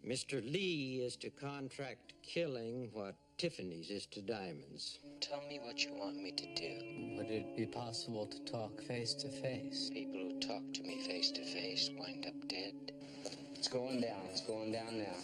Mr. Lee is to contract killing what Tiffany's is to diamonds. Tell me what you want me to do. Would it be possible to talk face to face? People who talk to me face to face wind up dead. It's going down. It's going down now.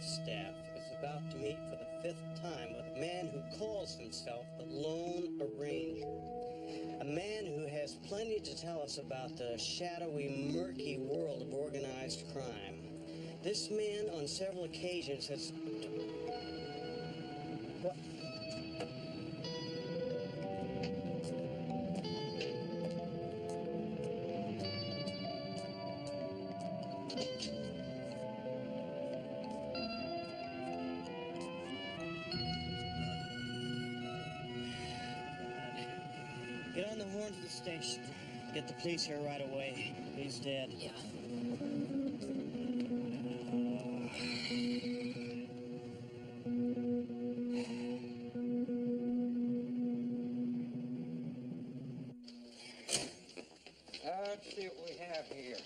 Staff is about to meet for the 5th time with a man who calls himself the Lone Arranger. A man who has plenty to tell us about the shadowy, murky world of organized crime. This man on several occasions has... What? Get on the horn to the station. Get the police here right away. He's dead. Yeah. Let's see what we have here.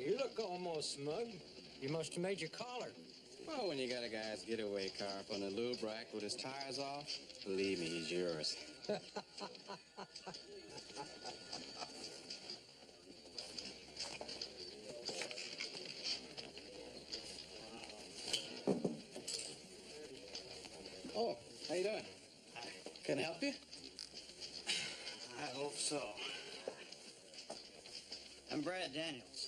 You look almost smug. You must have made your collar. Well, when you got a guy's getaway car up on a little brack with his tires off, believe me, he's yours. Oh, how you doing? Can I help you? I hope so. I'm Brad Daniels.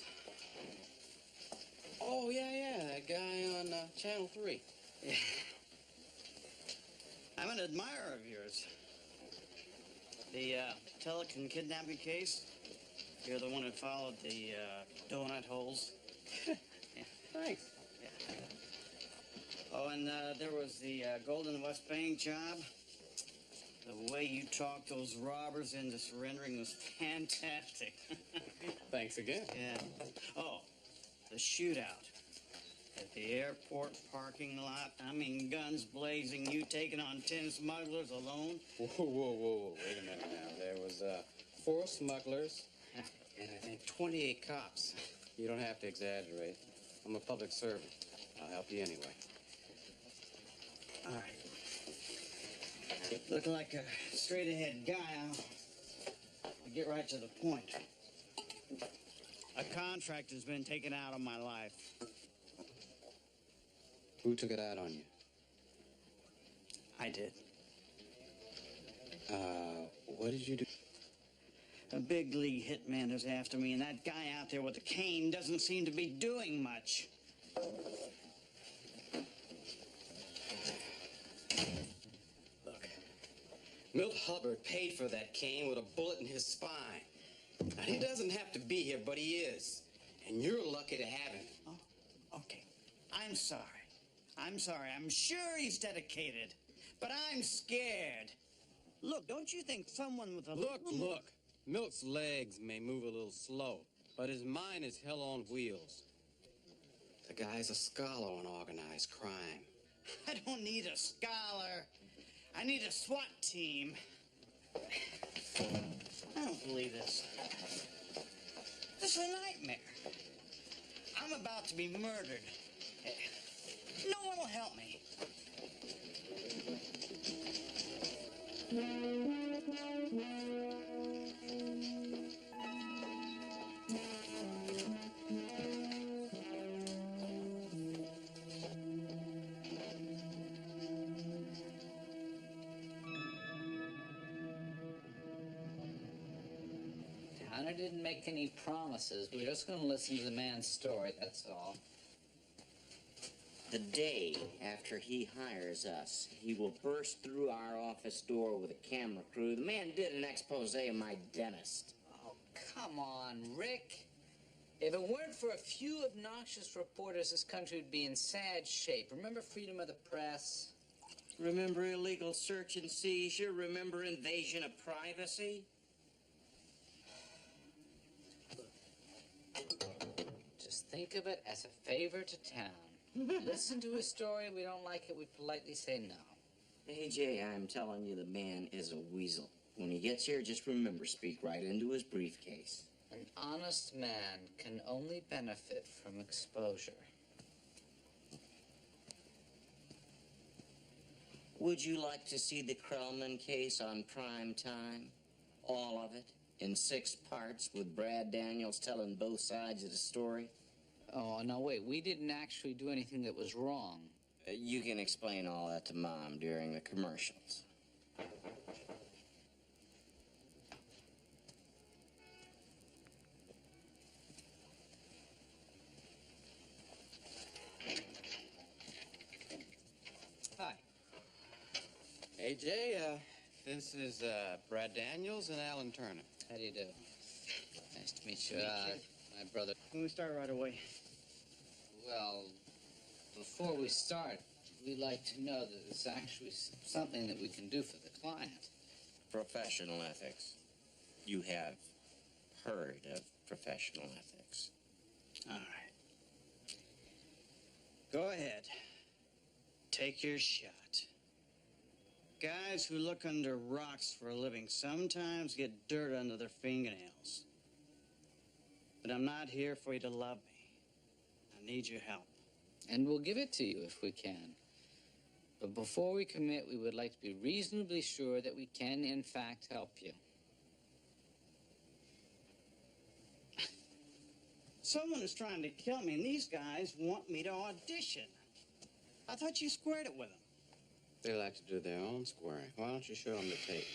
Oh, yeah, that guy on Channel 3. Yeah. I'm an admirer of yours. The Telekin kidnapping case, you're the one who followed the donut holes. Yeah. Thanks. Yeah. Oh, and there was the Golden West Bank job. The way you talked those robbers into surrendering was fantastic. Thanks again. Yeah. Oh, the shootout at the airport parking lot. I mean, guns blazing, you taking on 10 smugglers alone. Whoa. Wait a minute now. There was 4 smugglers and I think 28 cops. You don't have to exaggerate. I'm a public servant. I'll help you anyway. All right. Looking like a straight-ahead guy, I'll get right to the point. A contract has been taken out of my life. Who took it out on you? I did. What did you do? A big league hitman is after me, and that guy out there with the cane doesn't seem to be doing much. Look, Milt Hubbard paid for that cane with a bullet in his spine. Now, he doesn't have to be here, but he is. And you're lucky to have him. Oh, okay. I'm sorry. I'm sorry. I'm sure he's dedicated, but I'm scared. Look, don't you think someone with a... Look. Milt's legs may move a little slow, but his mind is hell on wheels. The guy's a scholar on organized crime. I don't need a scholar. I need a SWAT team. I don't believe this. This is a nightmare. I'm about to be murdered. No one will help me. Hunter didn't make any promises. We're just going to listen to the man's story, that's all. The day after he hires us, he will burst through our office door with a camera crew. The man did an expose of my dentist. Oh, come on, Rick. If it weren't for a few obnoxious reporters, this country would be in sad shape. Remember freedom of the press? Remember illegal search and seizure? Remember invasion of privacy? Just think of it as a favor to town. Listen to his story. We don't like it, we politely say no. AJ, I'm telling you, the man is a weasel. When he gets here, just remember, speak right into his briefcase. An honest man can only benefit from exposure. Would you like to see the Krellman case on prime time? All of it? In 6 parts with Brad Daniels telling both sides of the story? Oh, no, wait. We didn't actually do anything that was wrong. You can explain all that to Mom during the commercials. Hi. AJ, this is Brad Daniels and Alan Turner. How do you do? Nice to meet you. My brother. Can we start right away? Well, before we start, we'd like to know that it's actually something that we can do for the client. Professional ethics. You have heard of professional ethics. All right. Go ahead. Take your shot. Guys who look under rocks for a living sometimes get dirt under their fingernails. But I'm not here for you to love me. I need your help. And we'll give it to you if we can. But before we commit, we would like to be reasonably sure that we can, in fact, help you. Someone is trying to kill me, and these guys want me to audition. I thought you squared it with them. They like to do their own squaring. Why don't you show them the tape?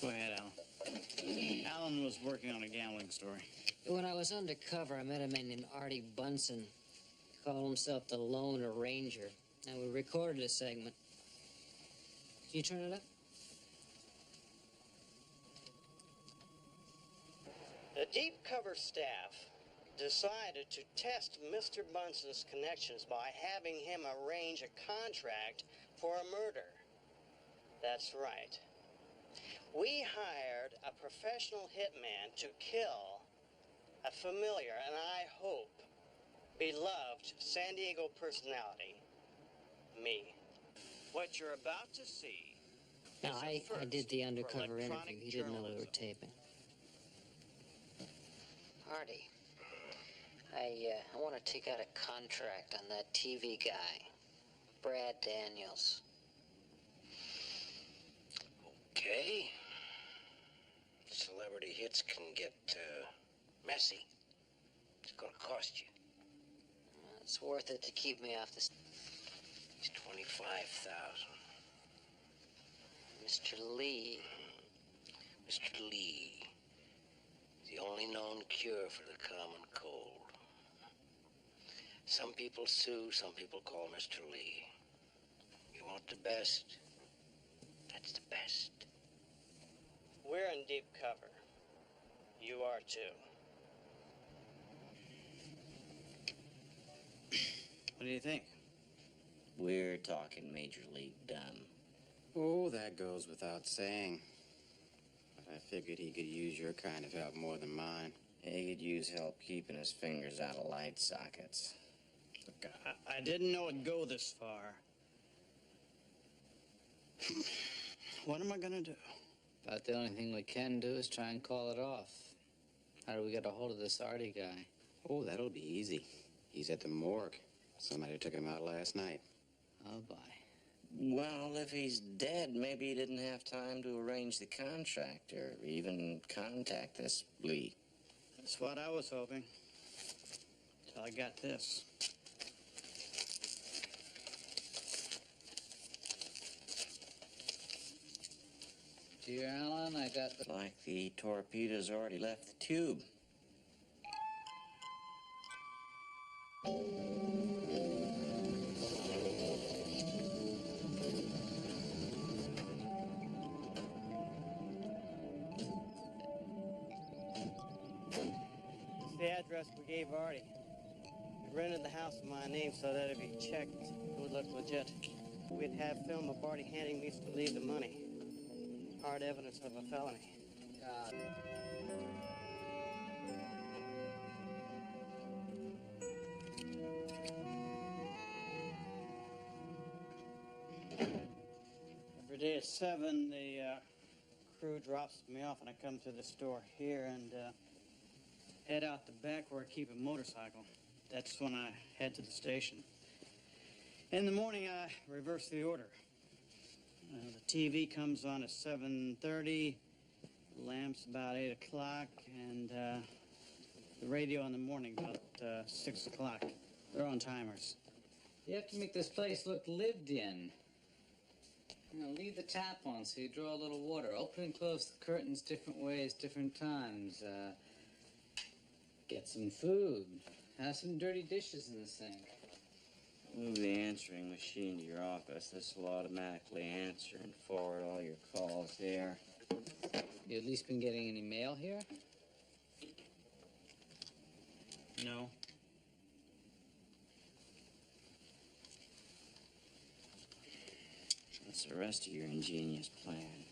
Go ahead, Alan. Alan was working on a gambling story. When I was undercover, I met a man named Artie Bunsen. He called himself the Lone Ranger. And we recorded a segment. Can you turn it up? The deep cover staff decided to test Mr. Bunsen's connections by having him arrange a contract for a murder. That's right. We hired a professional hitman to kill a familiar and I hope beloved San Diego personality, me. What you're about to see. No, I did the for undercover interview. electronic He didn't know we were journalism. taping. Artie, I want to take out a contract on that TV guy, Brad Daniels. Okay. Celebrity hits can get messy. It's gonna cost you. It's worth it to keep me off this. It's $25,000. Mr. Lee. Mr. Lee. The only known cure for the common cold. Some people sue, some people call Mr. Lee. You want the best, That's the best. We're in deep cover. You are too. What do you think? We're talking Major League dumb. Oh, that goes without saying. But I figured he could use your kind of help more than mine. He could use help keeping his fingers out of light sockets. Look, I didn't know it'd go this far. What am I gonna do? About the only thing we can do is try and call it off. How do we get a hold of this Artie guy? Oh, that'll be easy. He's at the morgue. Somebody took him out last night. Oh, boy. Well, if he's dead, maybe he didn't have time to arrange the contract or even contact this Lee. That's what I was hoping. Till I got this. Dear Alan, I got the... Like the torpedo's already left the tube. It's the address we gave Artie. We rented the house in my name so that if he checked, it would look legit. We'd have film of Artie handing me to leave the money. Hard evidence of a felony. God. Every day at 7, the crew drops me off and I come to the store here and head out the back where I keep a motorcycle. That's when I head to the station. In the morning, I reverse the order. The TV comes on at 7:30, the lamp's about 8 o'clock, and the radio in the morning about 6 o'clock. They're on timers. You have to make this place look lived in. You know, leave the tap on so you draw a little water. Open and close the curtains different ways, different times. Get some food. Have some dirty dishes in the sink. Move the answering machine to your office. This will automatically answer and forward all your calls here. You at least been getting any mail here? No. What's the rest of your ingenious plan?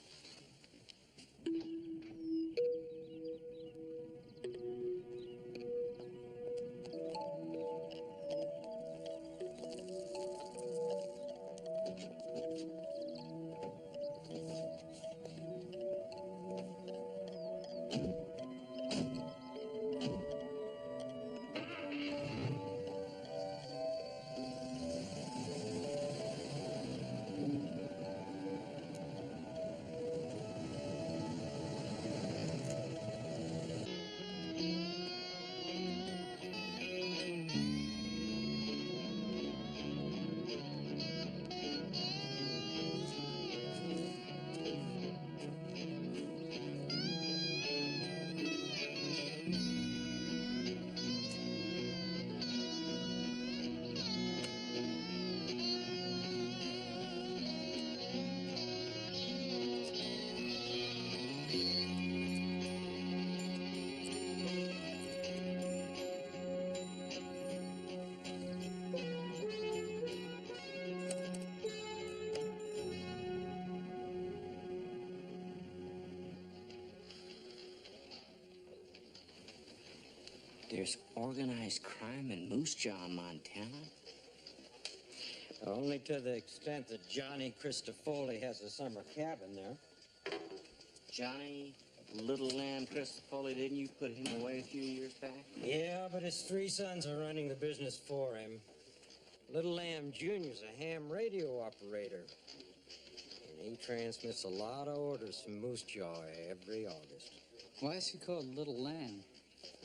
There's organized crime in Moose Jaw, Montana. Only to the extent that Johnny Christofoli has a summer cabin there. Johnny, Little Lamb Christopoli, didn't you put him away a few years back? Yeah, but his 3 sons are running the business for him. Little Lamb Jr.'s a ham radio operator. And he transmits a lot of orders from Moose Jaw every August. Why is he called Little Lamb?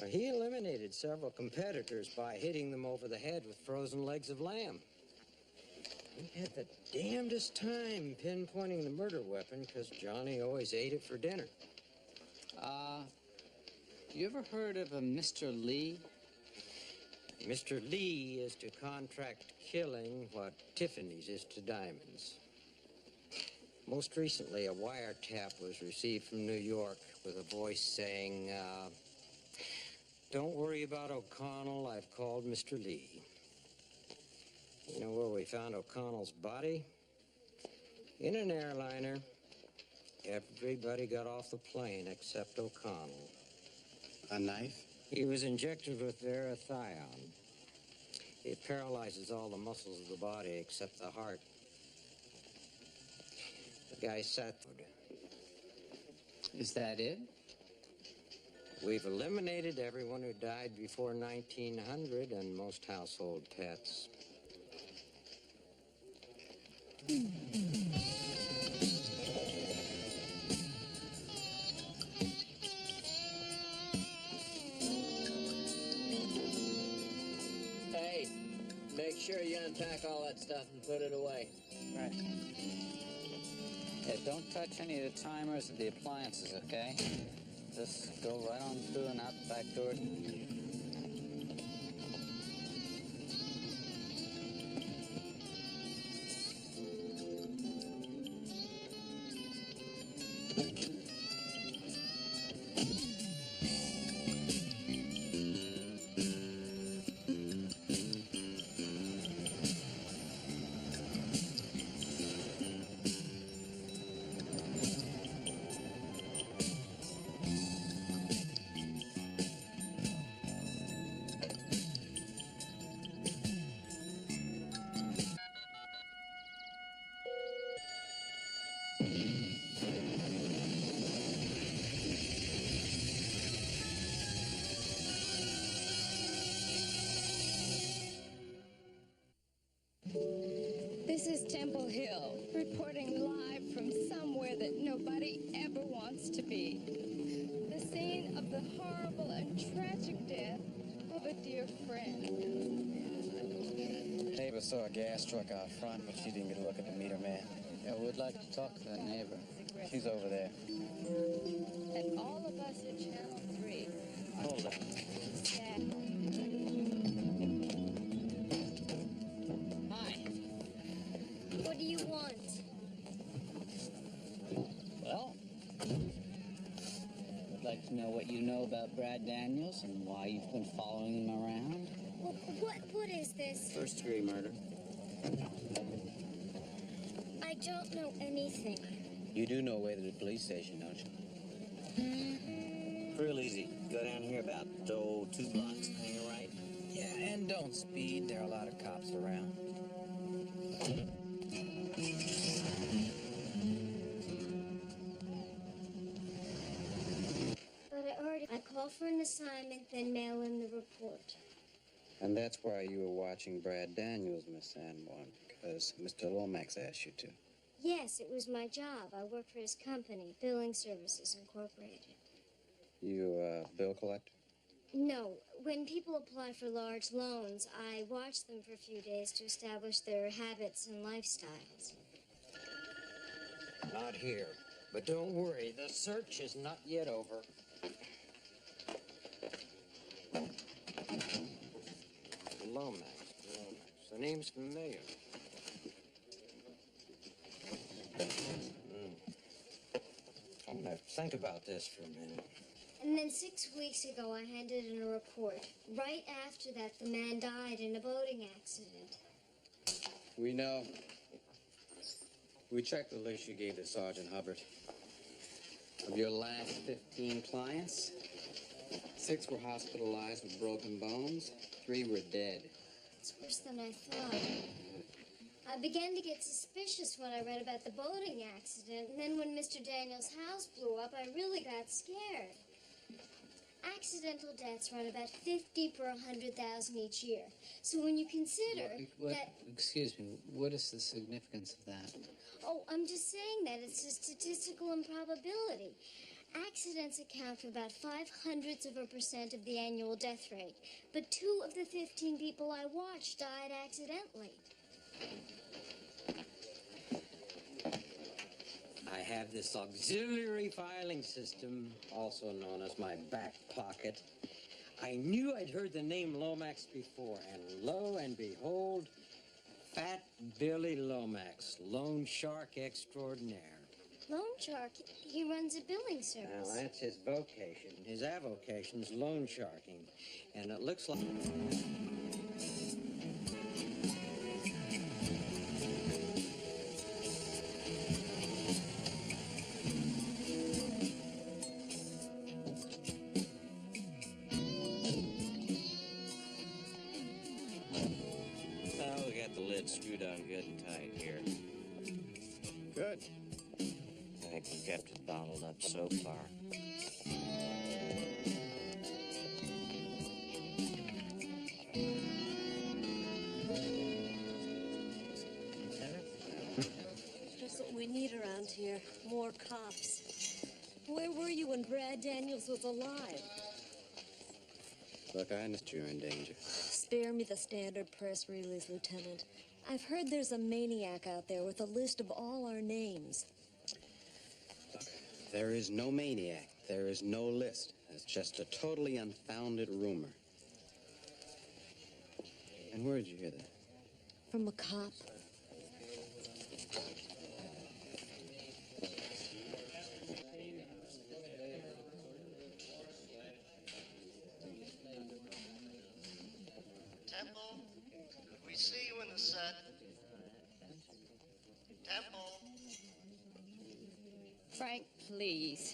He eliminated several competitors by hitting them over the head with frozen legs of lamb. He had the damnedest time pinpointing the murder weapon because Johnny always ate it for dinner. You ever heard of a Mr. Lee? Mr. Lee is to contract killing what Tiffany's is to diamonds. Most recently, a wiretap was received from New York with a voice saying, "Don't worry about O'Connell. I've called Mr. Lee." You know where we found O'Connell's body? In an airliner. Everybody got off the plane except O'Connell. A knife? He was injected with verathion. It paralyzes all the muscles of the body except the heart. The guy sat. Is that it? We've eliminated everyone who died before 1900 and most household pets. Hey, make sure you unpack all that stuff and put it away. Right. Yeah, don't touch any of the timers or the appliances, okay? Just go right on through and out the back door. This is Temple Hill, reporting live from somewhere that nobody ever wants to be. The scene of the horrible and tragic death of a dear friend. Neighbor saw a gas truck out front, but she didn't get a look at the meter man. Yeah, we'd like to talk to that neighbor. She's over there. And all of us at Channel 3 are Hold it. sad. Hi. What do you want? Well, I'd like to know what you know about Brad Daniels and why you've been following him around. What is this? First-degree murder. I don't know anything. You do know a way to the police station, don't you? Real easy. Go down here about 2 blocks, hang a right. Yeah, and don't speed. There are a lot of cops around. But I call for an assignment, then mail in the report. And that's why you were watching Brad Daniels, Miss San Juan, because Mr. Lomax asked you to. Yes, it was my job. I work for his company, Billing Services Incorporated. You a bill collector? No, when people apply for large loans, I watch them for a few days to establish their habits and lifestyles. Not here. But don't worry, the search is not yet over. Lomax. The name's familiar. I'm gonna think about this for a minute. And then 6 weeks ago, I handed in a report. Right after that, the man died in a boating accident. We know. We checked the list you gave to Sergeant Hubbard. Of your last 15 clients, 6 were hospitalized with broken bones, 3 were dead. It's worse than I thought. I began to get suspicious when I read about the boating accident, and then when Mr. Daniels' house blew up, I really got scared. Accidental deaths run about 50 per 100,000 each year. So when you consider that... Excuse me, what is the significance of that? Oh, I'm just saying that it's a statistical improbability. Accidents account for about 0.05% of the annual death rate, but 2 of the 15 people I watched died accidentally. I have this auxiliary filing system, also known as my back pocket. I knew I'd heard the name Lomax before, and lo and behold, Fat Billy Lomax, loan shark extraordinaire. Loan shark, he runs a billing Now, service. that's his vocation. His avocation's loan sharking. And it looks like... Well, we got the lid screwed on good and tight here. Good. I think we've kept it bottled up so far. Just what we need around here. More cops. Where were you when Brad Daniels was alive? Look, I understand you're in danger. Spare me the standard press release, Lieutenant. I've heard there's a maniac out there with a list of all our names. Look, there is no maniac. There is no list. It's just a totally unfounded rumor. And where did you hear that? From a cop. Temple, could we see you in the set? Temple, Frank, please.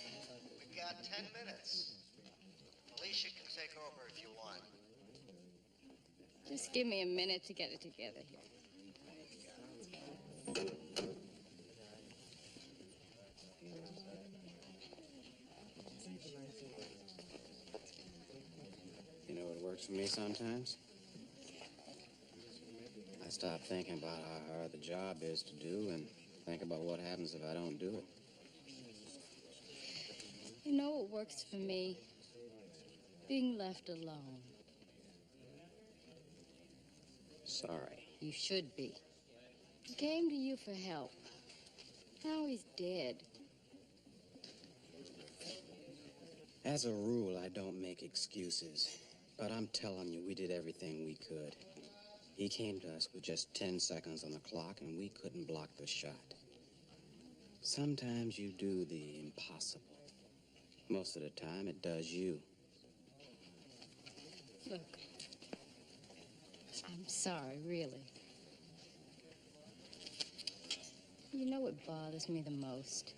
we've got 10 minutes. Alicia can take over if you want. Just give me a minute to get it together here. You know what works for me sometimes? I stop thinking about how hard the job is to do and think about what happens if I don't do it. You know what works for me? Being left alone. Sorry. You should be. He came to you for help. Now he's dead. As a rule, I don't make excuses. But I'm telling you, we did everything we could. He came to us with just 10 seconds on the clock, and we couldn't block the shot. Sometimes you do the impossible. Most of the time, it does you. Look, I'm sorry, really. You know what bothers me the most?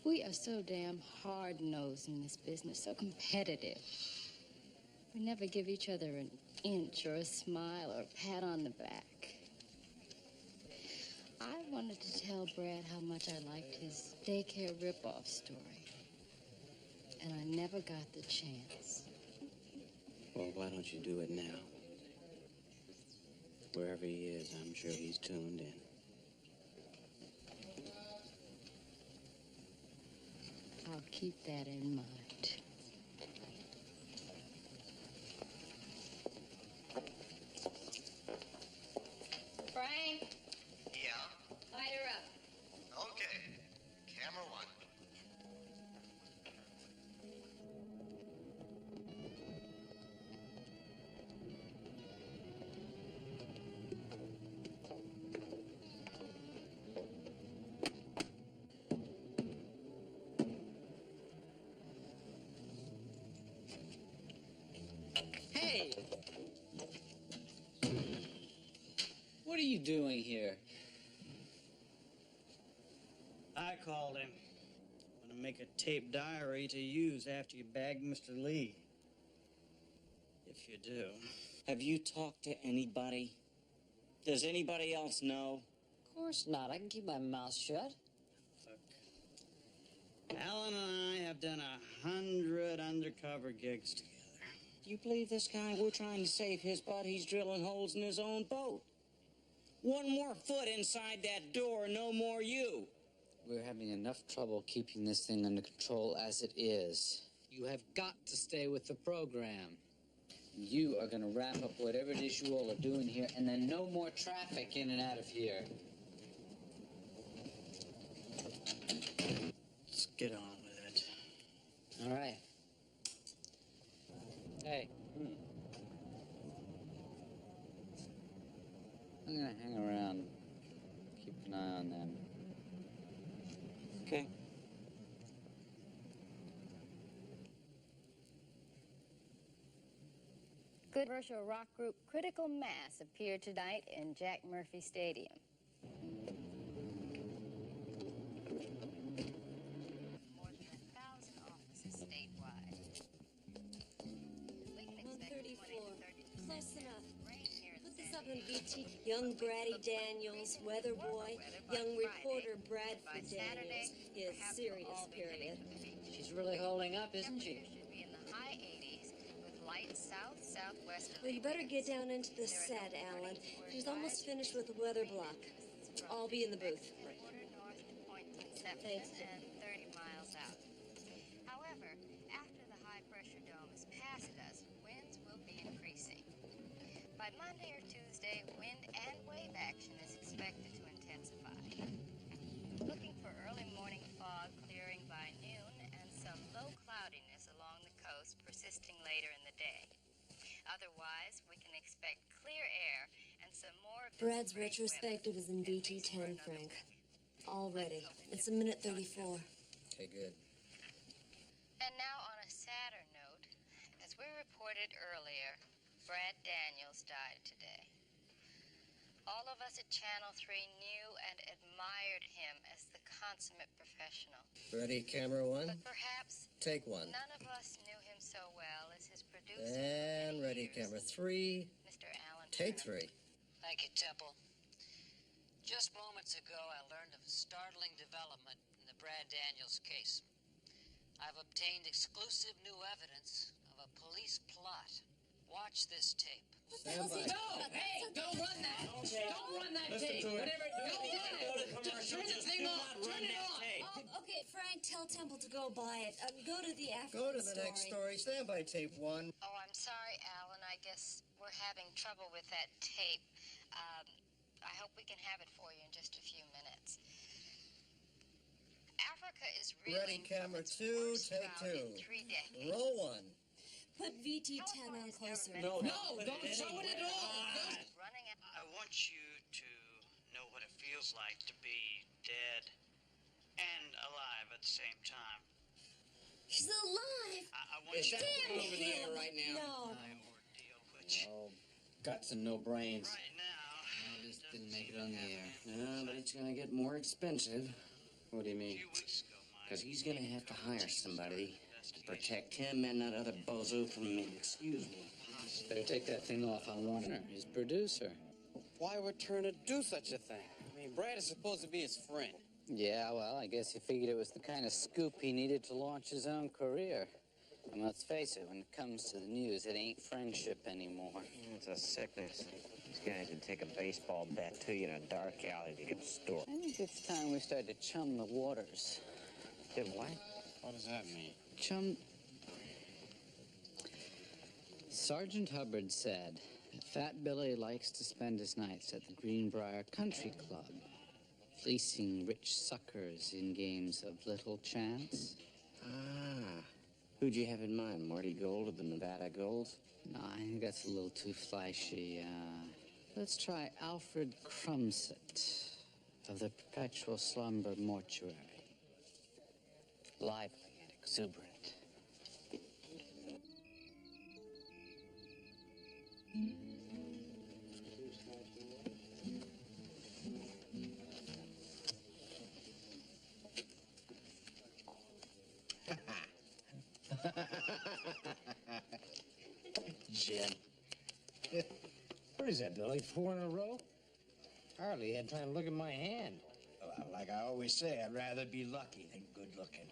We are so damn hard-nosed in this business, so competitive. We never give each other an inch or a smile or a pat on the back. I wanted to tell Brad how much I liked his daycare rip-off story. And I never got the chance. Well, why don't you do it now? Wherever he is, I'm sure he's tuned in. I'll keep that in mind. Frank, Yeah? light her up. Okay. Camera one. Hey! What are you doing here? I called him. I'm gonna make a tape diary to use after you bag Mr. Lee. If you do. Have you talked to anybody? Does anybody else know? Of course not. I can keep my mouth shut. Alan and I have done 100 undercover gigs together. Do you believe this guy? We're trying to save his butt. He's drilling holes in his own boat. One more foot inside that door, no more you. We're having enough trouble keeping this thing under control as it is. You have got to stay with the program. You are going to wrap up whatever it is you all are doing here, and then no more traffic in and out of here. Let's get on with it. All right. Hey. I'm going to hang Okay. Good commercial rock group Critical Mass appeared tonight in Jack Murphy Stadium. More than 1,000 offices statewide. We can expect 134. 20 to 30% Close enough. rain here in Put this San up in Diego. BT. Young Braddy Daniels, weather boy. Young reporter Bradford Daniels. His serious period. She's really holding up, isn't she? Should be in the high 80s with light south-southwest. Well, you better get down into the set, Alan. She's almost finished with the weather block. I'll be in the booth. Quarter north to point Thanks. and 30 miles out. However, after the high-pressure dome is past us, winds will be increasing. By Monday or Tuesday, wind and wave action is expected to intensify. Looking for early morning fog clearing by noon and some low cloudiness along the coast persisting later in the day. Otherwise, we can expect clear air and some more of this Brad's great retrospective is in weather, at least for BT10, another Frank. week. All ready. It's a minute 34. Okay, good. And now on a sadder note, as we reported earlier, Brad Daniels died today. All of us at Channel 3 knew and admired him as the consummate professional. Ready, camera one? But perhaps Take one. none of us knew him so well as his producer. And for many ready, years, camera three. Mr. Alan Take Turner. three. Thank you, Temple. Just moments ago, I learned of a startling development in the Brad Daniels case. I've obtained exclusive new evidence of a police plot. Watch this tape. Stand by. No! Hey! Don't run that! Don't run that tape! Whatever, don't run it! Just turn the thing off! Turn it off! Oh, okay, Frank, tell Temple to go buy it. Go to the African Go to the next story. Stand by, tape one. Oh, I'm sorry, Alan. I guess we're having trouble with that tape. I hope we can have it for you in just a few minutes. Africa is Ready, reeling camera from its two, worst take drought in two. 3 decades. Roll one. Put VT10 on closer. No, don't show it at all! Running out. I want you to know what it feels like to be dead and alive at the same time. She's alive! I want you to Damn over there him! right now? No. my ordeal, which Oh, guts and no brains. right now I just didn't make it on the air. Yeah, but it's gonna get more expensive. What do you a mean? few weeks ago, Because he's gonna have to hire somebody to protect him and that other bozo from me. Excuse me. Better take that thing off. I want her, his producer. Why would Turner do such a thing? I mean, Brad is supposed to be his friend. Yeah, well, I guess he figured it was the kind of scoop he needed to launch his own career. And let's face it, when it comes to the news, it ain't friendship anymore. It's a sickness. These guys would take a baseball bat to you in a dark alley to get a store. I think it's time we started to chum the waters. Did what? What does that mean? Chum... Sergeant Hubbard said that Fat Billy likes to spend his nights at the Greenbrier Country Club, fleecing rich suckers in games of little chance. Ah. Who'd you have in mind? Marty Gold of the Nevada Golds? No, I think that's a little too flashy. Let's try Alfred Crumset of the Perpetual Slumber Mortuary. Lively and exuberant. Jim. What is that, Billy? 4 in a row? Hardly had time to look at my hand. Well, like I always say, I'd rather be lucky than good looking.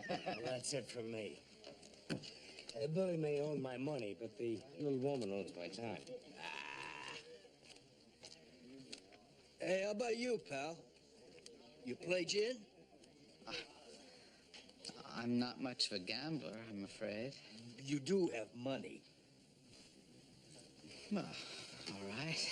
Well, that's it from me. Billy may own my money, but the little woman owns my time. Hey, how about you, pal? You play gin? I'm not much of a gambler, I'm afraid. You do have money. Well, all right.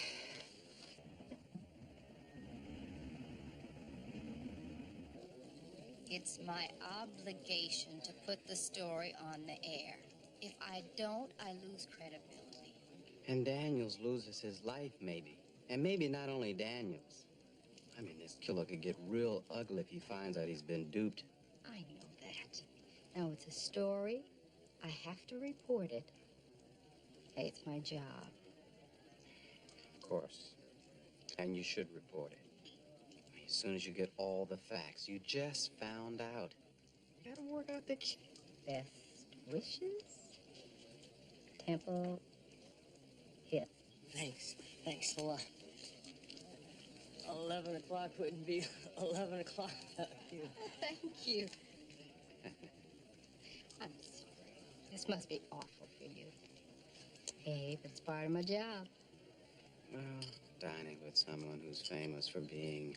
It's my obligation to put the story on the air. If I don't, I lose credibility. And Daniels loses his life, maybe. And maybe not only Daniels. I mean, this killer could get real ugly if he finds out he's been duped. I know that. Now, it's a story. I have to report it. Hey, it's my job. Of course. And you should report it. As soon as you get all the facts, you just found out. You gotta work out the... Best wishes? Temple Hill. Thanks. Thanks a lot. 11 o'clock wouldn't be 11 o'clock without you. Thank you. I'm sorry. This must be awful for you. Hey, but it's part of my job. Well, dining with someone who's famous for being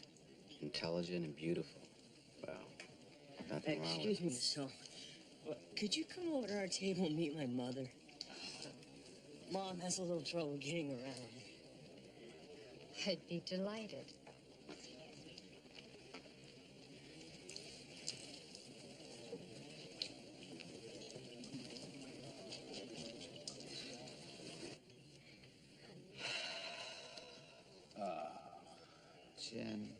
intelligent and beautiful. Well, nothing wrong with... Excuse me, so, could you come over to our table and meet my mother? Mom has a little trouble getting around. I'd be delighted. Jen.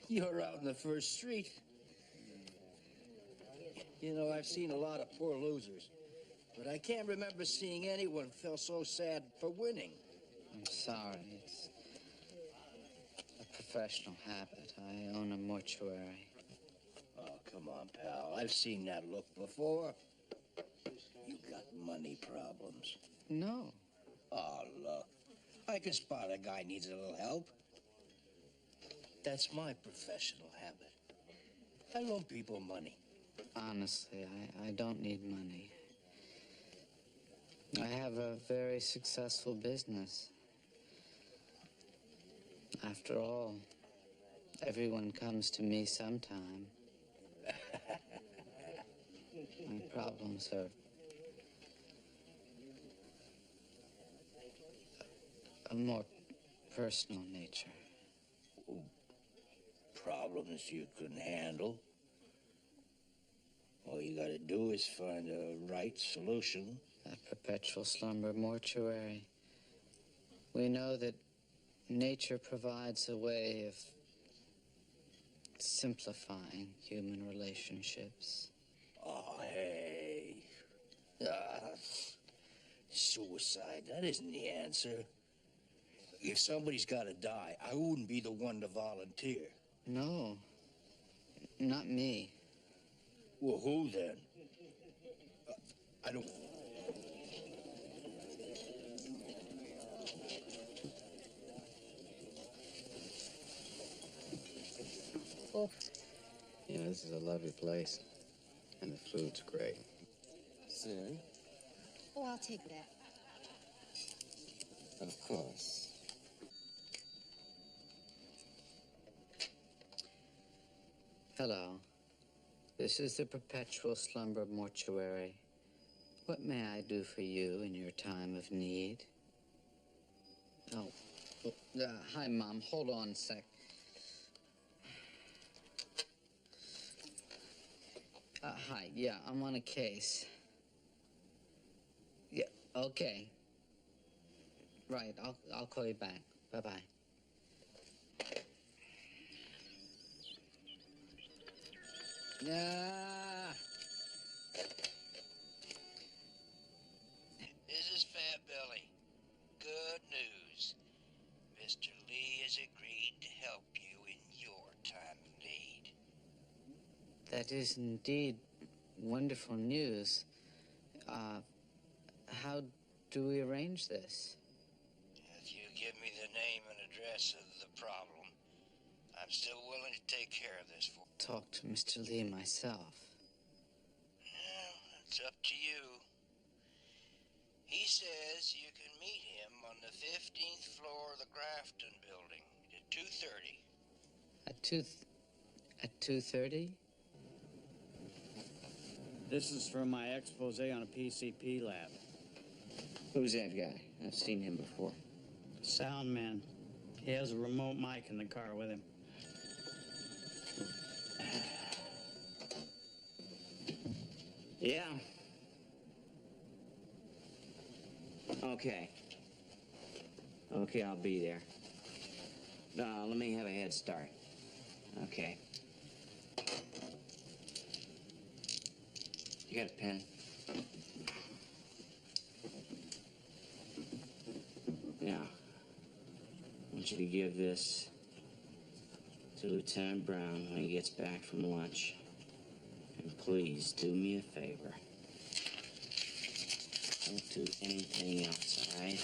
You're out in the first street. You know, I've seen a lot of poor losers, but I can't remember seeing anyone feel so sad for winning. I'm sorry. It's a professional habit. I own a mortuary. Oh, come on, pal. I've seen that look before. You got money problems. No. Oh, look. I can spot a guy needs a little help. That's my professional habit. I loan people money. Honestly, I don't need money. I have a very successful business. After all, everyone comes to me sometime. My problems are a more personal nature. Problems you couldn't handle. All you gotta do is find a right solution. A perpetual slumber mortuary. We know that nature provides a way of simplifying human relationships. Oh, hey. Suicide, that isn't the answer. If somebody's gotta die, I wouldn't be the one to volunteer. No, not me. Well, who then? I don't... Oh. You know, this is a lovely place. And the food's great. Sir? Oh, I'll take that. Of course. Hello. This is the Perpetual Slumber Mortuary. What may I do for you in your time of need? Hi, Mom. Hold on a sec. Hi. Yeah, I'm on a case. Yeah, okay. Right, I'll call you back. Bye-bye. This is Fat Belly. Good news. Mr. Lee has agreed to help you in your time of need. That is indeed wonderful news. How do we arrange this? If you give me the name and address of the problem, I'm still willing to take care of this for you. Talk to Mr. Lee myself. Well, it's up to you. He says you can meet him on the 15th floor of the Grafton building at 2:30. At 2:30? This is from my expose on a PCP lab. Who's that guy? I've seen him before. Sound man. He has a remote mic in the car with him. Yeah. Okay. Okay, I'll be there. Let me have a head start. Okay. You got a pen? Now, I want you to give this to Lieutenant Brown when he gets back from lunch. And please do me a favor. Don't do anything else, all right?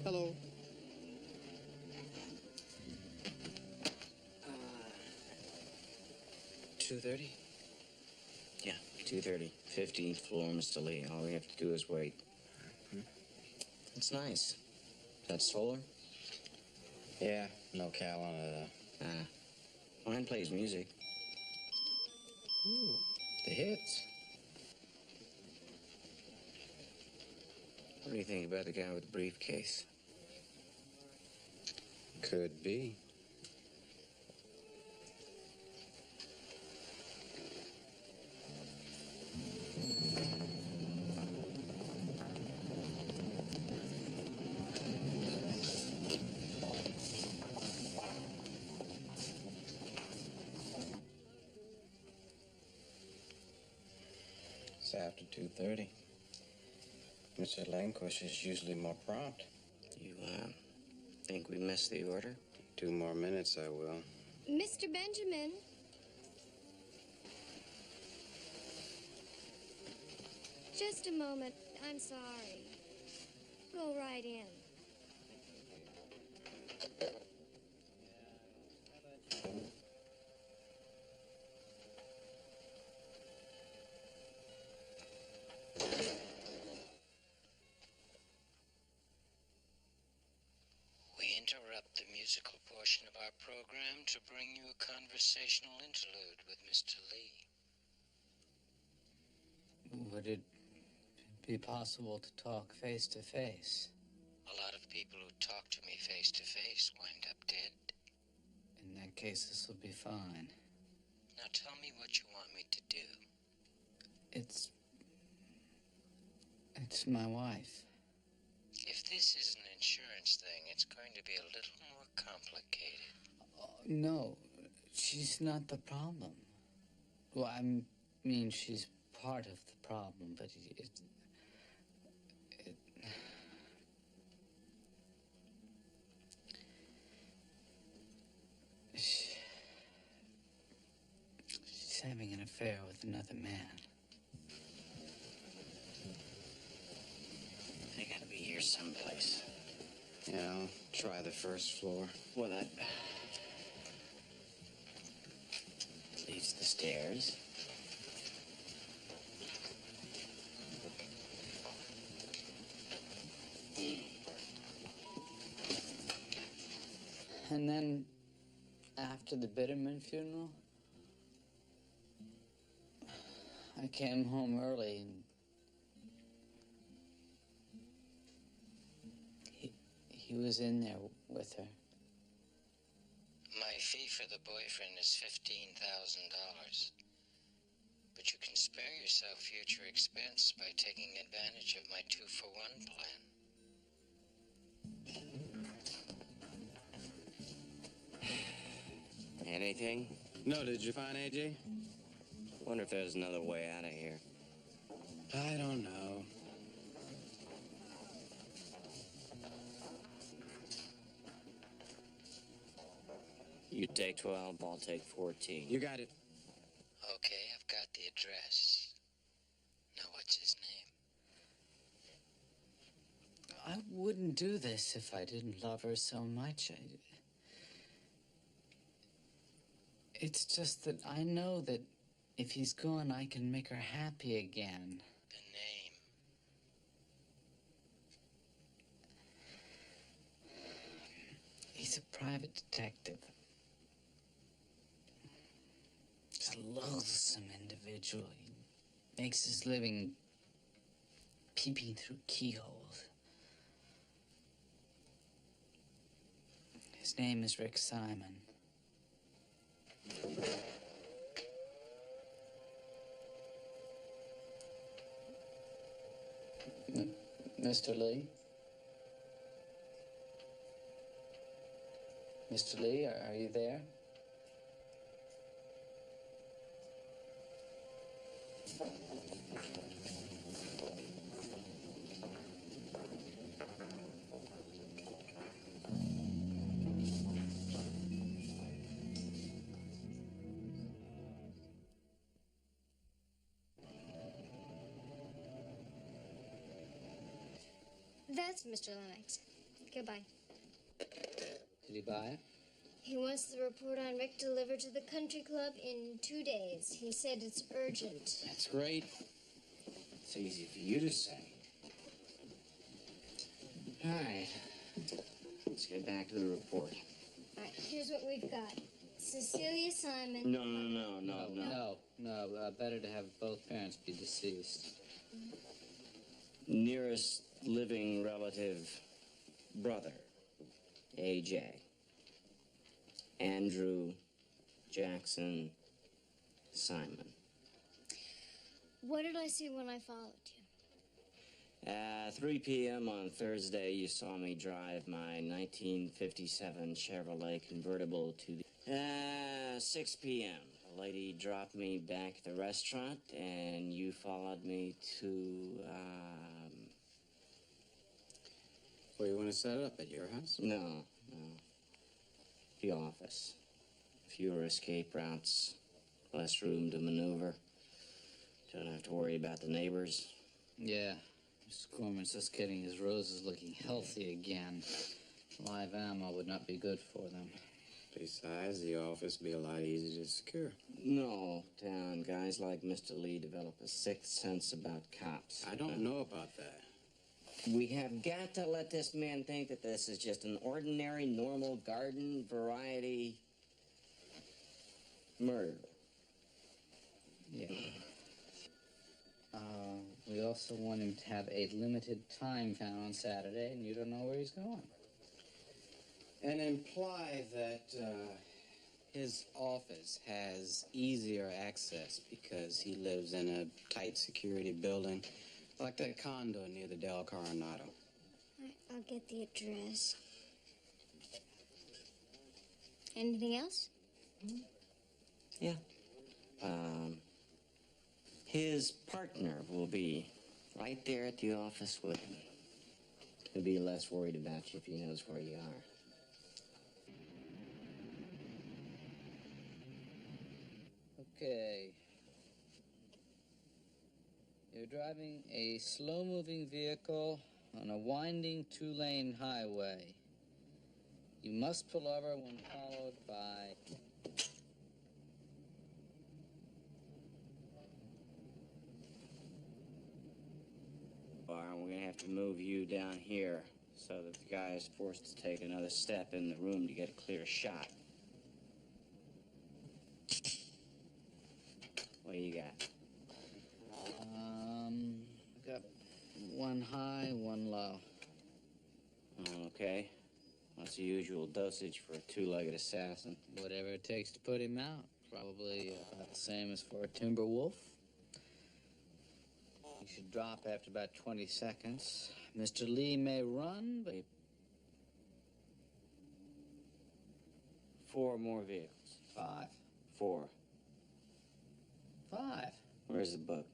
Hello. 2:30? Yeah, 2:30. 15th floor, Mr. Lee. All we have to do is wait. It's nice. Is that solar? Yeah, no cal on it. Mine plays music. Ooh, the hits. What do you think about the guy with the briefcase? Could be. It's after 2:30. Mr. Langquist is usually more prompt. You, think we missed the order? 2 more minutes, I will. Mr. Benjamin. Just a moment. I'm sorry. Go right in. We interrupt the musical portion of our program to bring you a conversational interlude with Mr. Lee. Would it be possible to talk face to face? A lot of people who talk to me face to face wind up dead. In that case, this will be fine. Now tell me what you want me to do. It's my wife. If this is an insurance thing, it's going to be a little more complicated. No, she's not the problem. Well, I mean, she's part of the problem, but she's having an affair with another man. They gotta be here someplace. Yeah, I'll try the first floor. Well, that leads to the stairs. And then, after the Bitterman funeral, I came home early and he was in there with her. My fee for the boyfriend is $15,000. But you can spare yourself future expense by taking advantage of my 2-for-1 plan. Anything? No, did you find AJ? Wonder if there's another way out of here. I don't know. You take 12, I'll take 14. You got it. Okay, I've got the address. Now what's his name? I wouldn't do this if I didn't love her so much. It's just that I know that if he's gone, I can make her happy again. The private detective. He's a loathsome individual. He makes his living peeping through keyholes. His name is Rick Simon. Mr. Lee? Mr. Lee, are you there? That's Mr. Lennox. Goodbye. Did he buy it? He wants the report on Rick delivered to the country club in 2 days. He said it's urgent. That's great. It's easy for you to say. All right. Let's get back to the report. All right, here's what we've got. Cecilia Simon. No. Better to have both parents be deceased. Nearest living relative, brother, AJ. Andrew Jackson Simon. What did I see when I followed you? At 3 p.m. on Thursday, you saw me drive my 1957 Chevrolet convertible to the... 6 p.m. A lady dropped me back at the restaurant, and you followed me to, Where you want to set it up, at your house? No. The office. Fewer escape routes, less room to maneuver. Don't have to worry about the neighbors. Yeah. Mr. Corman's just getting his roses looking healthy again. Live ammo would not be good for them. Besides, the office would be a lot easier to secure. No, Town. Guys like Mr. Lee develop a sixth sense about cops. I don't know about that. We have got to let this man think that this is just an ordinary, normal, garden variety murder. Yeah. We also want him to have a limited time found on Saturday, and you don't know where he's going. And imply that his office has easier access because he lives in a tight security building, like that condo near the Del Coronado. I'll get the address. Anything else? Yeah. His partner will be right there at the office with him. He'll be less worried about you if he knows where you are. Okay. You're driving a slow-moving vehicle on a winding two-lane highway. You must pull over when followed by... We're going to have to move you down here so that the guy is forced to take another step in the room to get a clear shot. What do you got? I've got one high, one low. Okay. What's the usual dosage for a two-legged assassin? Whatever it takes to put him out. Probably about the same as for a timber wolf. You should drop after about 20 seconds. Mr. Lee may run, but... 4 more vehicles. 5. 4. 5. Where's the book?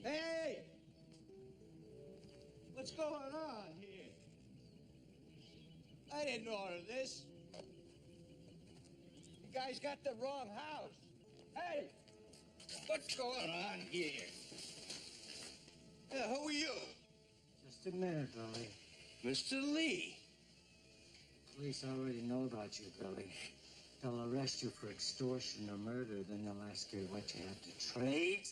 Hey! What's going on here? I didn't order this. You guys got the wrong house. Hey! What's going on here? Who are you? Just a minute, Billy. Mr. Lee. Police already know about you, Billy. They'll arrest you for extortion or murder, then they'll ask you what you have to trade.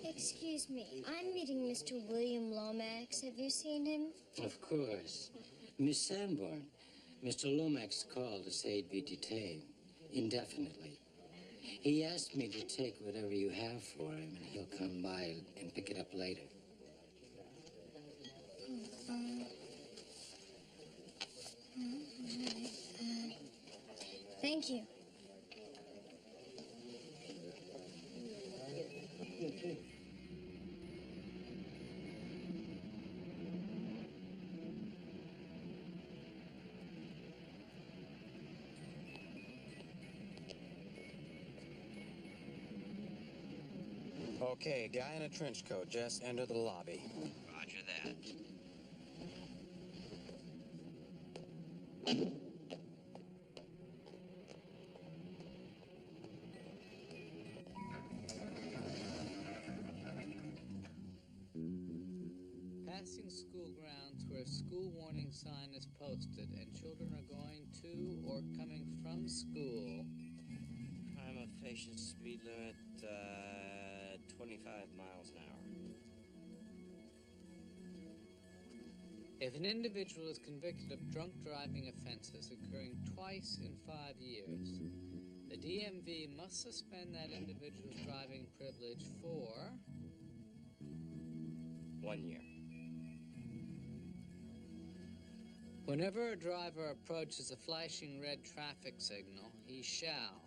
Excuse me, I'm meeting Mr. William Lomax. Have you seen him? Of course. Miss Sanborn, Mr. Lomax called to say he'd be detained indefinitely. He asked me to take whatever you have for him, and he'll come by and pick it up later. Thank you. Okay, guy in a trench coat, just enter the lobby. Roger that. Passing school grounds where a school warning sign is posted and children are going to or coming from school. Prima facie speed limit, 25 miles an hour. If an individual is convicted of drunk driving offenses occurring twice in 5 years, the DMV must suspend that individual's driving privilege for 1 year. whenever a driver approaches a flashing red traffic signal, he shall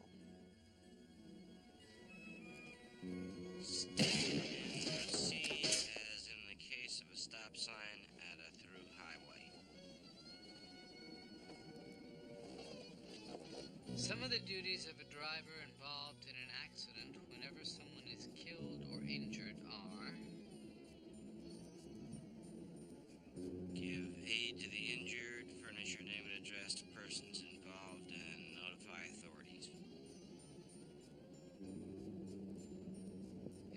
Stand and proceed as in the case of a stop sign at a through highway. Some of the duties of a driver involved in an accident whenever someone is killed or injured are: Give aid to the injured, furnish your name and address to persons involved, and notify authorities.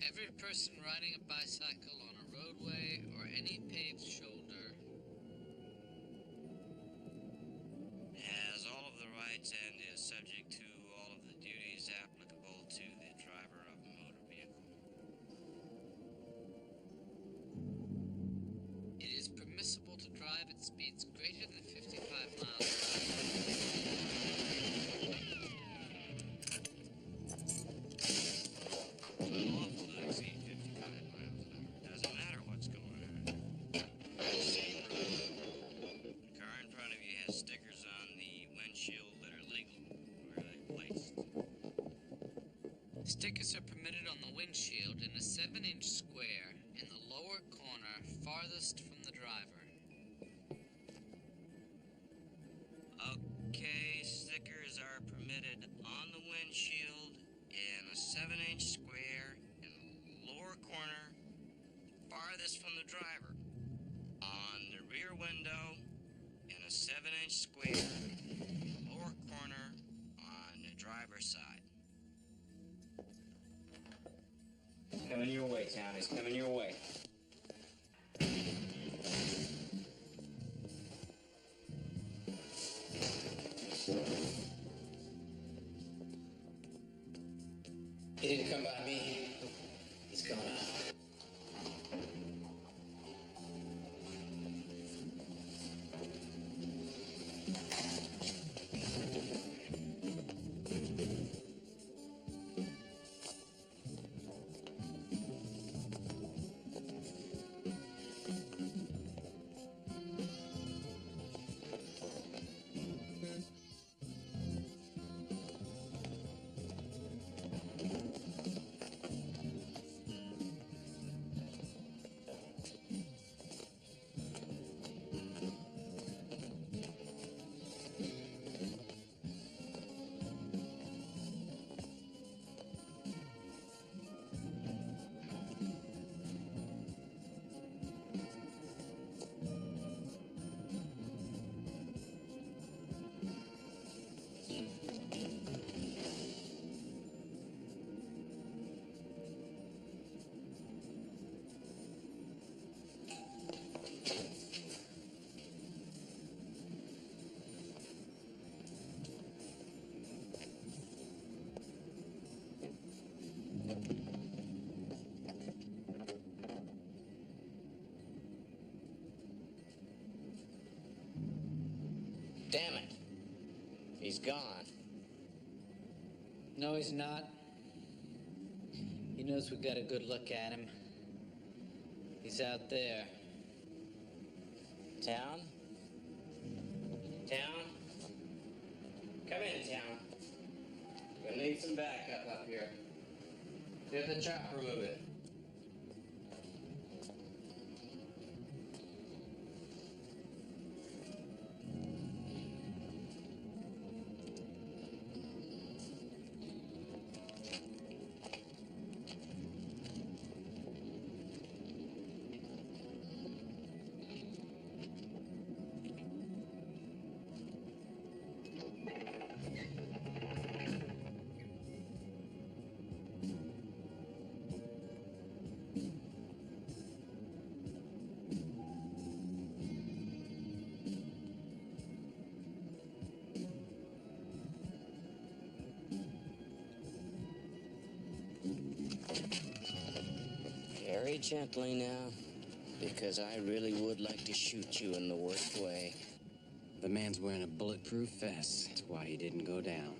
every person riding a bicycle on a roadway or any paved shoulder Has all of the rights and is subject to all of the duties applicable to the driver of a motor vehicle. It is permissible to drive at speeds greater than 55 miles per hour. Unlawful to exceed 55 miles an hour. Doesn't matter what's going on. Same rule. The car in front of you has stickers on the windshield that are legal. Where are they placed? Stickers are permitted on the windshield in a 7-inch square in the lower corner farthest from the driver. Okay, stickers are permitted on the windshield in a 7-inch square in the lower corner farthest from the driver. On the rear window in a 7-inch square lower corner on the driver's side. Coming your way, Townies, coming your way. He didn't come by me. He's gone out. Damn it. He's gone. No, he's not. He knows we got a good look at him. He's out there. Town? Town? Come in, Town. We'll need some backup up here. Get the chopper moving. Very gently now, because I really would like to shoot you in the worst way. The man's wearing a bulletproof vest. That's why he didn't go down.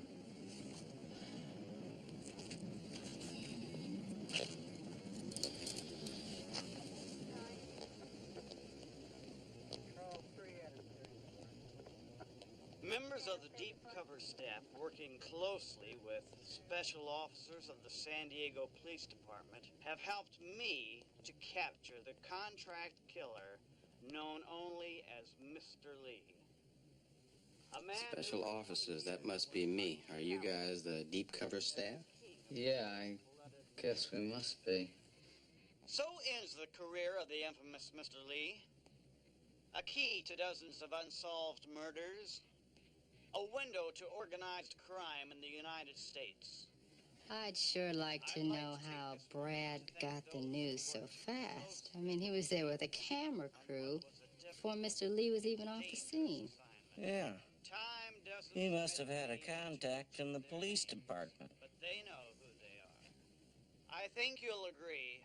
Members of the deep cover staff working closely with special officers of the San Diego Police Department have helped me to capture the contract killer known only as Mr. Lee. A man Special officers, that must be me. Are you guys the deep cover staff? Yeah, I guess we must be. So ends the career of the infamous Mr. Lee. A key to dozens of unsolved murders. A window to organized crime in the United States. I'd sure like to know how Brad got the news so fast. I mean, he was there with a camera crew before Mr. Lee was even off the scene. Yeah. He must have had a contact in the police department. But they know who they are. I think you'll agree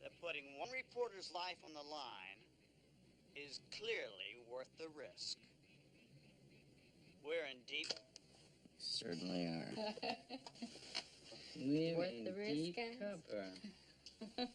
that putting one reporter's life on the line is clearly worth the risk. We're in deep... Certainly are. We're Worth in the risk, deep guys? cover.